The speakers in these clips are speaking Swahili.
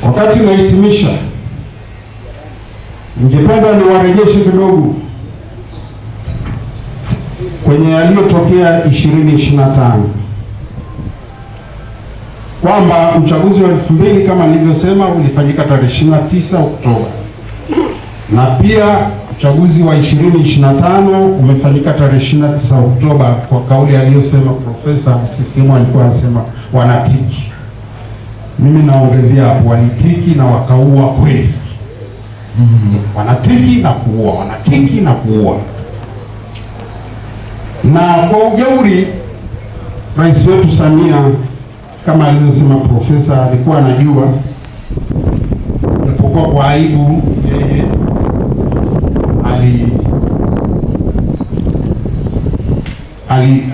Wakati nahitimisha, ningependa niwarejeshe kidogo kwenye yaliyotokea 2025 kwamba uchaguzi wa 2000 kama nilivyosema ulifanyika tarehe 29 Oktoba, na pia uchaguzi wa 2025 umefanyika tarehe 29 Oktoba kwa kauli aliyosema Profesa CCM, alikuwa anasema wanatiki. Mimi naongezea hapo, walitiki na wakaua kweli. Wanatiki na kuua, wanatiki na kuua. Na kwa ujeuri, Rais wetu Samia kama alivyosema Profesa alikuwa anajua, japokuwa kwa aibu yeye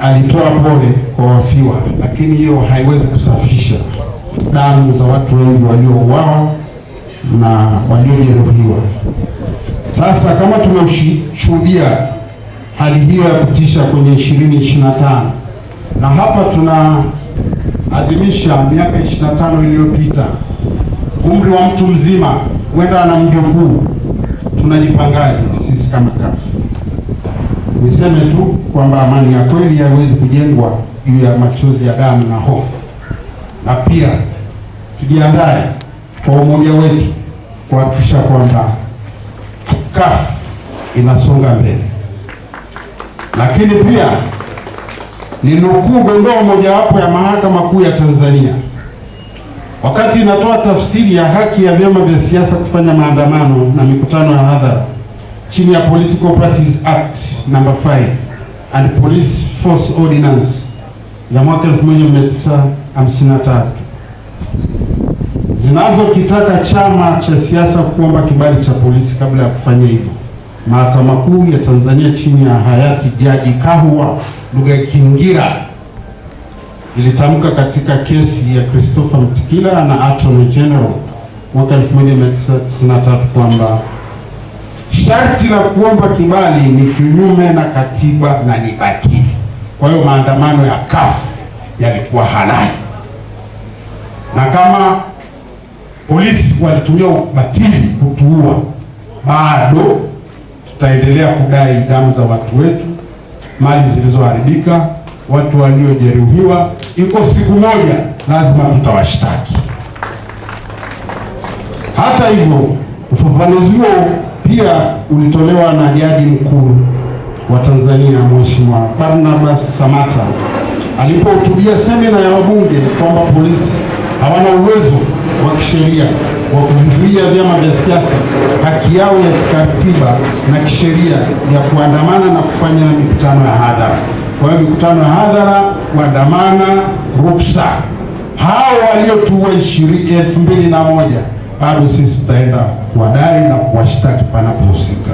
alitoa pole kwa wafiwa, lakini hiyo haiwezi kusafisha damu za watu wengi waliouawa na waliojeruhiwa. Sasa kama tumeshuhudia hali hiyo ya kutisha kwenye 2025 na hapa tunaadhimisha miaka 25 iliyopita, umri wa mtu mzima huenda na mjukuu, tunajipangaje sisi kama CUF? Niseme tu kwamba amani ya kweli haiwezi kujengwa juu ya machozi ya damu na hofu, na pia tujiandae kwa umoja wetu kuhakikisha kwamba CUF inasonga mbele. Lakini pia ni nukuu dondoo mojawapo ya Mahakama Kuu ya Tanzania wakati inatoa tafsiri ya haki ya vyama vya siasa kufanya maandamano na mikutano ya hadhara chini ya Political Parties Act number 5 and Police Force Ordinance ya mwaka 1953 zinazokitaka chama cha siasa kuomba kibali cha polisi kabla ya kufanya hivyo. Mahakama Kuu ya Tanzania chini ya hayati Jaji Kahwa Lugekingira ilitamka katika kesi ya Christopher Mtikila na Attorney General mwaka 1993 kwamba sharti la kuomba kibali ni kinyume na katiba na ni batili. Kwa hiyo maandamano ya CUF yalikuwa halali, na kama polisi walitumia ubatili kutuua, bado tutaendelea kudai damu za watu wetu, mali zilizoharibika, watu waliojeruhiwa. Iko siku moja lazima tutawashtaki. Hata hivyo, ufafanuzi huo pia ulitolewa na Jaji Mkuu wa Tanzania Mheshimiwa Barnabas Samata alipohutubia semina ya wabunge kwamba polisi hawana uwezo wa kisheria wa kuvizuia vyama vya siasa haki yao ya kikatiba na kisheria ya kuandamana na kufanya mikutano ya hadhara. Kwa hiyo mikutano ya hadhara, kuandamana, ruksa. Hao waliotuua 2001 bado sisi tutaenda kuwadai na kuwashtaki panapohusika.